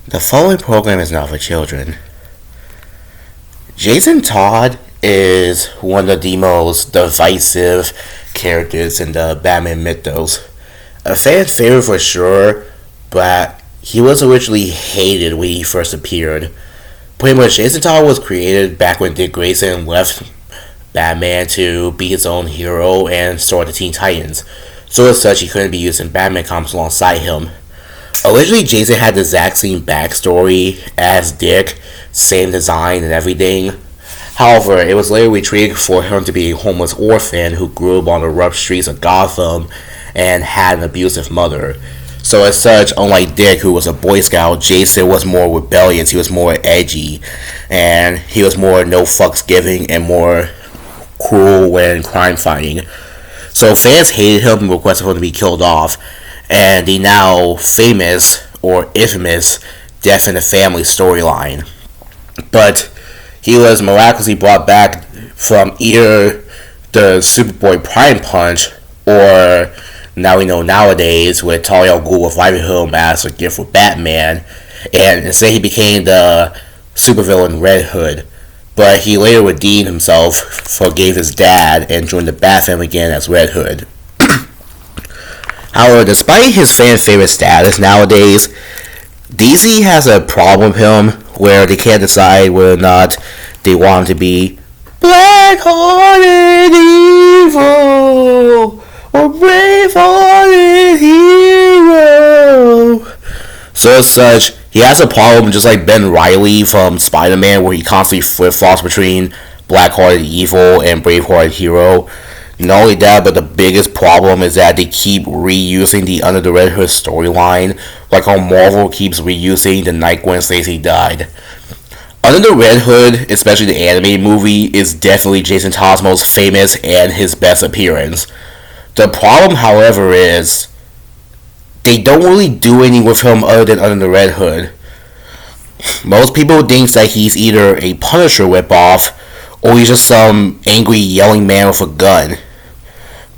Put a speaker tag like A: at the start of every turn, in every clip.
A: The following program is not for children. Jason Todd is one of the most divisive characters in the Batman mythos. A fan favorite for sure, but he was originally hated when he first appeared. Pretty much, Jason Todd was created back when Dick Grayson left Batman to be his own hero and start the Teen Titans. So as such, he couldn't be used in Batman comics alongside him. Originally, Jason had the exact same backstory as Dick, same design and everything. However, it was later retreated for him to be a homeless orphan who grew up on the rough streets of Gotham and had an abusive mother. So as such, unlike Dick, who was a Boy Scout, Jason was more rebellious, he was more edgy, and he was more no fucks giving and more cruel when crime fighting. So fans hated him and requested him to be killed off, and the now famous or infamous Death in the Family storyline. But he was miraculously brought back from either the Superboy Prime Punch or now we know nowadays with Talia al Ghul reviving him as a gift for Batman, and instead he became the supervillain Red Hood. But he later redeemed himself, forgave his dad, and joined the Bat family again as Red Hood. However, despite his fan favorite status nowadays, DC has a problem with him where they can't decide whether or not they want him to be black-hearted evil or brave-hearted hero. So as such, he has a problem just like Ben Reilly from Spider-Man, where he constantly flip-flops between black-hearted evil and brave-hearted hero. Not only that, but the biggest problem is that they keep reusing the Under the Red Hood storyline, like how Marvel keeps reusing the night Gwen Stacy died. Under the Red Hood, especially the animated movie, is definitely Jason Todd's most famous and his best appearance. The problem, however, is they don't really do anything with him other than Under the Red Hood. Most people think that he's either a Punisher ripoff or he's just some angry yelling man with a gun.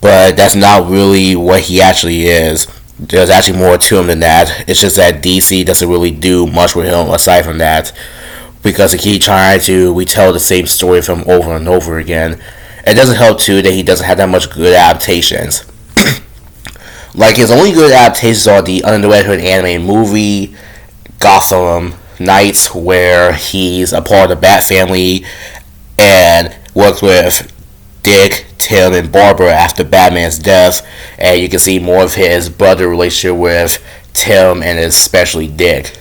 A: But that's not really what he actually is. There's actually more to him than that. It's just that DC doesn't really do much with him aside from that, because they keep trying to retell the same story from him over and over again. It doesn't help too that he doesn't have that much good adaptations. Like, his only good adaptations are the Under the Red Hood animated movie, Gotham Knights, where he's a part of the Bat family and works with Dick, Tim, and Barbara after Batman's death, and you can see more of his brother relationship with Tim and especially Dick.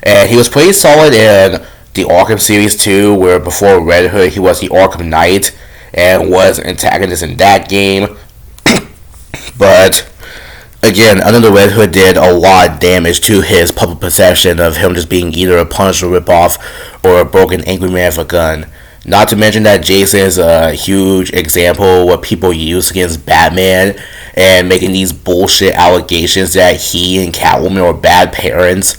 A: And he was pretty solid in the Arkham series too, where before Red Hood he was the Arkham Knight and was an antagonist in that game. But again, Under the Red Hood did a lot of damage to his public perception of him just being either a Punisher ripoff or a broken angry man with a gun. Not to mention that Jason is a huge example of what people use against Batman and making these bullshit allegations that he and Catwoman are bad parents.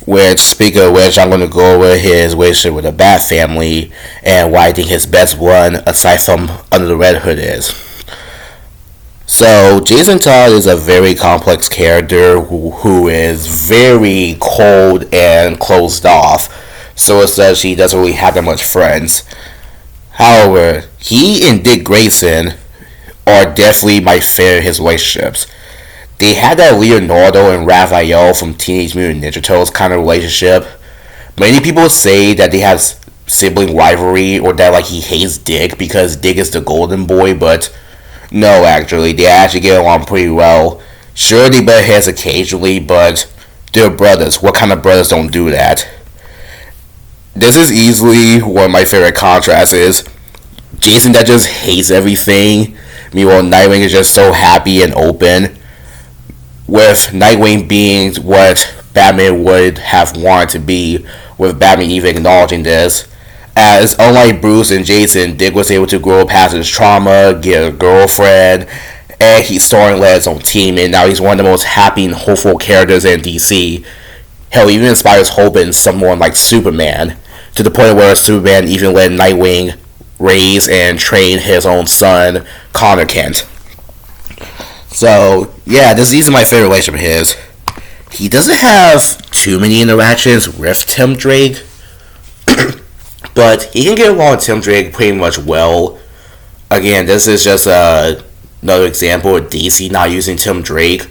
A: Which, speaking of which, I'm going to go over his relationship with the Bat family and why I think his best one, aside from Under the Red Hood, is. So, Jason Todd is a very complex character who is very cold and closed off. So as such, he doesn't really have that much friends. However, he and Dick Grayson are definitely my favorite of his relationships. They had that Leonardo and Raphael from Teenage Mutant Ninja Turtles kind of relationship. Many people say that they have sibling rivalry or that like he hates Dick because Dick is the golden boy, but no, actually, they actually get along pretty well. Sure, they butt heads occasionally, but they're brothers. What kind of brothers don't do that? This is easily one of my favorite contrasts is Jason that just hates everything. Meanwhile, Nightwing is just so happy and open. With Nightwing being what Batman would have wanted to be, with Batman even acknowledging this. As unlike Bruce and Jason, Dick was able to grow past his trauma, get a girlfriend, and he's starting to let his own team, and now he's one of the most happy and hopeful characters in DC. Hell, even inspires hope in someone like Superman, to the point where Superman even let Nightwing raise and train his own son, Connor Kent. So, yeah, these are my favorite relationship of his. he doesn't have too many interactions with Tim Drake, but he can get along with Tim Drake pretty much well. Again, this is just another example of DC not using Tim Drake,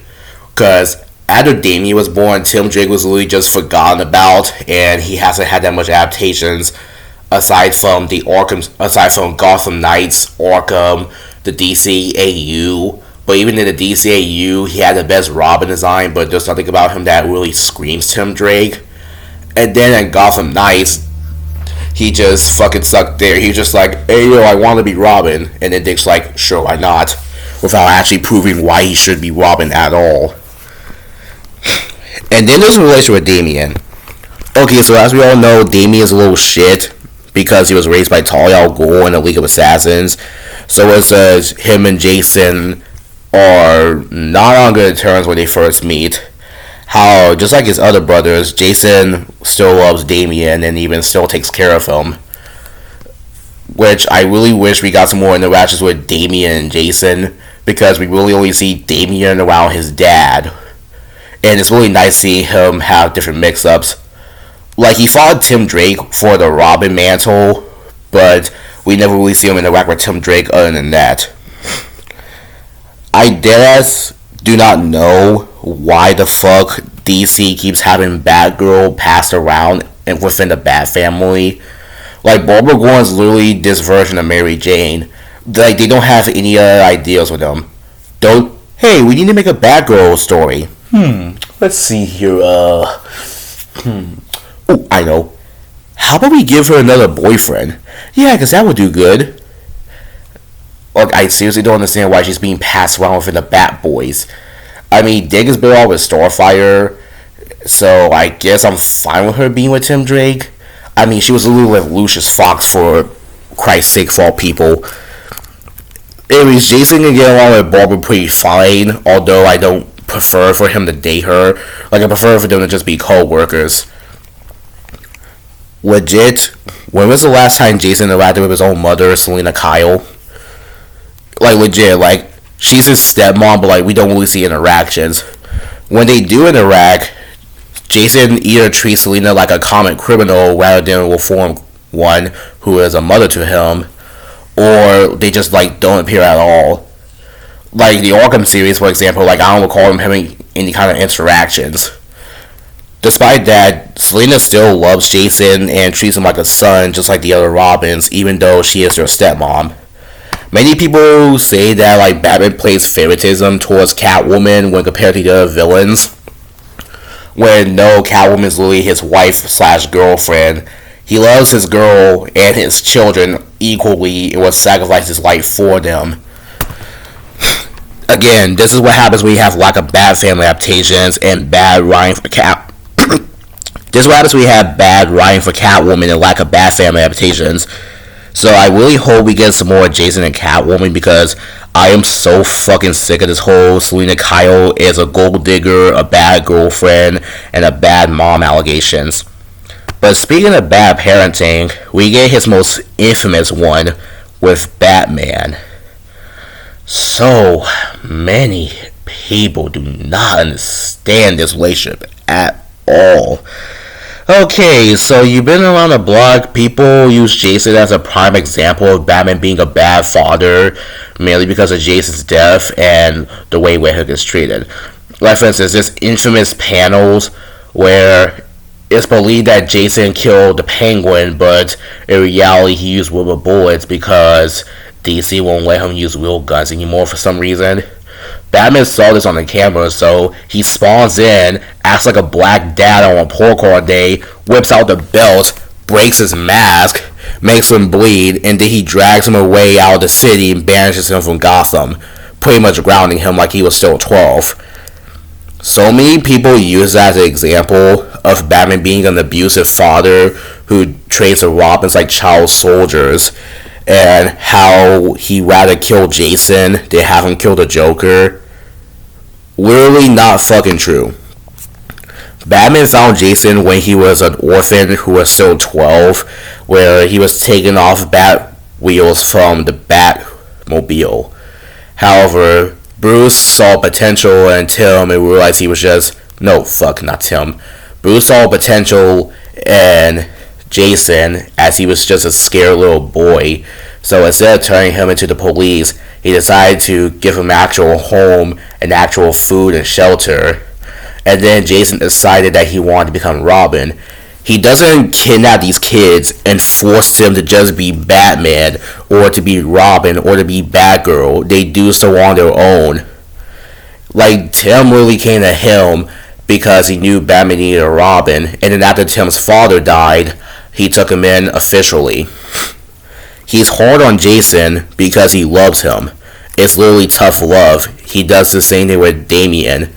A: because after Damian was born, Tim Drake was literally just forgotten about, and he hasn't had that much adaptations aside from Gotham Knights, Arkham, the DCAU. But even in the DCAU, he had the best Robin design, but there's nothing about him that really screams Tim Drake. And then in Gotham Knights, he just fucking sucked there. He was just like, hey yo, I want to be Robin. And then Dick's like, sure, why not? Without actually proving why he should be Robin at all. And then there's a relation with Damian. Okay, so as we all know, Damian's a little shit because he was raised by Talia al Ghul in the League of Assassins. So it says him and Jason are not on good terms when they first meet. How, just like his other brothers, Jason still loves Damian and even still takes care of him. Which I really wish we got some more interactions with Damian and Jason, because we really only see Damian around his dad. And it's really nice seeing him have different mix-ups. Like, he fought Tim Drake for the Robin mantle, but we never really see him interact with Tim Drake other than that. I deadass do not know why the fuck DC keeps having Batgirl passed around and within the Bat family. Like, Barbara Gordon's literally this version of Mary Jane. Like, they don't have any other ideas with them. Hey, we need to make a Batgirl story. Let's see here, Oh, I know. How about we give her another boyfriend? Yeah, because that would do good. Like, I seriously don't understand why she's being passed around within the Bat Boys. I mean, Dick has been all with Starfire, so I guess I'm fine with her being with Tim Drake. I mean, she was a little with Lucius Fox, for Christ's sake, for all people. Anyways, Jason can get along with Barbara pretty fine, although I don't prefer for him to date her. Like, I prefer for them to just be co-workers. Legit, when was the last time Jason interacted with his own mother, Selena Kyle? Like, legit, like, she's his stepmom, but, like, we don't really see interactions. When they do interact, Jason either treats Selena like a common criminal rather than a reformed one who is a mother to him, or they just, like, don't appear at all. Like, the Arkham series, for example, like, I don't recall him having any kind of interactions. Despite that, Selena still loves Jason and treats him like a son, just like the other Robins, even though she is their stepmom. Many people say that, like, Batman plays favoritism towards Catwoman when compared to the other villains, when no, Catwoman is literally his wife/girlfriend. He loves his girl and his children equally and will sacrifice his life for them. Again, this is what happens when you have lack of Bat family adaptations and bad writing for This is what happens when you have bad writing for Catwoman and lack of Bat family adaptations. So I really hope we get some more Jason and Catwoman, because I am so fucking sick of this whole Selena Kyle is a gold digger, a bad girlfriend, and a bad mom allegations. But speaking of bad parenting, we get his most infamous one with Batman. So many people do not understand this relationship at all. Okay, so you've been around the block. People use Jason as a prime example of Batman being a bad father, mainly because of Jason's death and the way Red is treated. Like, for instance, there's infamous panels where it's believed that Jason killed the Penguin, but in reality he used rubber bullets because DC won't let him use real guns anymore for some reason. Batman saw this on the camera, so he spawns in, acts like a black dad on a pork all day, whips out the belt, breaks his mask, makes him bleed, and then he drags him away out of the city and banishes him from Gotham, pretty much grounding him like he was still 12. So many people use that as an example of Batman being an abusive father who treats the Robins like child soldiers, and how he rather kill Jason than have him kill the Joker. Literally not fucking true. Batman found Jason when he was an orphan who was still 12, where he was taken off bat wheels from the Batmobile. However, Bruce saw potential in Tim and realized he was just No, fuck, not Tim. Bruce saw potential in Jason as he was just a scared little boy. So instead of turning him into the police, he decided to give him actual home and actual food and shelter. And then Jason decided that he wanted to become Robin. He doesn't kidnap these kids and force them to just be Batman or to be Robin or to be Batgirl. They do so on their own. Like, Tim really came to him because he knew Batman needed a Robin, and then after Tim's father died, he took him in officially. He's hard on Jason because he loves him. It's literally tough love. He does the same thing with Damian.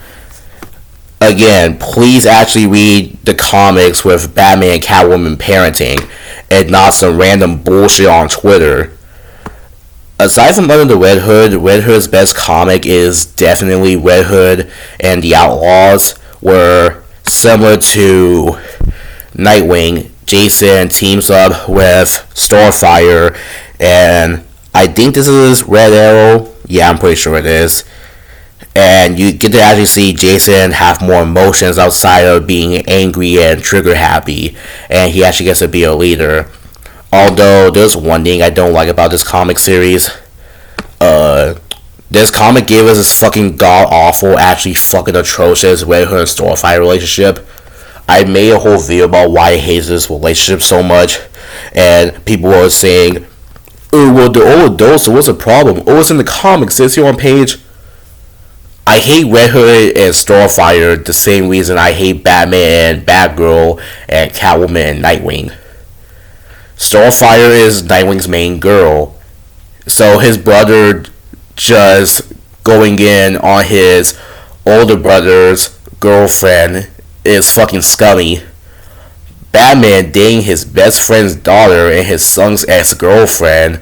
A: Again, please actually read the comics with Batman and Catwoman parenting and not some random bullshit on Twitter. Aside from Under the Red Hood's best comic is definitely Red Hood and the Outlaws, where similar to Nightwing, Jason teams up with Starfire, and I think this is Red Arrow. Yeah, I'm pretty sure it is. And you get to actually see Jason have more emotions outside of being angry and trigger happy, and he actually gets to be a leader. Although there's one thing I don't like about this comic series. This comic gave us this fucking god awful, actually fucking atrocious Red Hood and Starfire relationship. I made a whole video about why I hate this relationship so much, and people were saying, "Oh, well, they're all adults, so what's the problem? Oh, it's in the comics, it's here on page." I hate Red Hood and Starfire the same reason I hate Batman, Batgirl, and Catwoman and Nightwing. Starfire is Nightwing's main girl, so his brother just going in on his older brother's girlfriend is fucking scummy. Batman dating his best friend's daughter and his son's ex-girlfriend,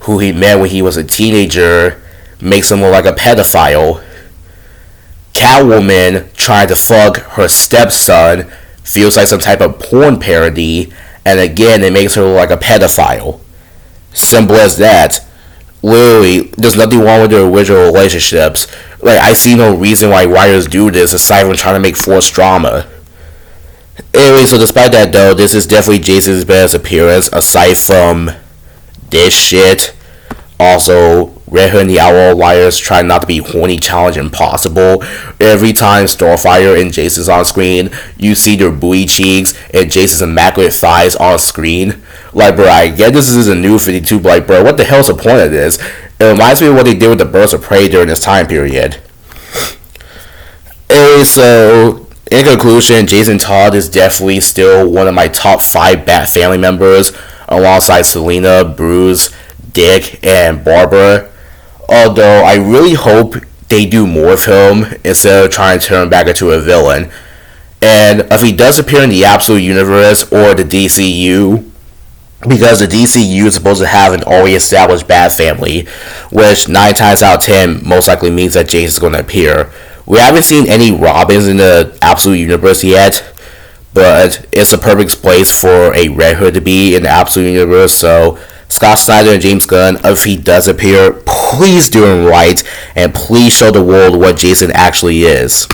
A: who he met when he was a teenager, makes him look like a pedophile. Catwoman trying to fuck her stepson feels like some type of porn parody, and again, it makes her look like a pedophile. Simple as that. Literally, there's nothing wrong with their original relationships. Like, I see no reason why writers do this aside from trying to make forced drama. Anyway, so despite that though, this is definitely Jason's best appearance aside from this shit. Also, Red Hood and the Outlaw Liars try not to be horny, challenge impossible. Every time Starfire and Jason's on screen, you see their booty cheeks and Jason's immaculate thighs on screen. Like, bro, I get this is a new 52, but like, bro, what the hell's the point of this? It reminds me of what they did with the Birds of Prey during this time period. Anyway, so in conclusion, Jason Todd is definitely still one of my top 5 Bat family members, alongside Selena, Bruce, Dick, and Barbara. Although I really hope they do more of him instead of trying to turn him back into a villain. And if he does appear in the Absolute Universe or the DCU, because the DCU is supposed to have an already established Bat family, which 9 times out of 10 most likely means that Jason's going to appear. We haven't seen any Robins in the Absolute Universe yet, but it's the perfect place for a Red Hood to be in the Absolute Universe, so Scott Snyder and James Gunn, if he does appear, please do him right, and please show the world what Jason actually is.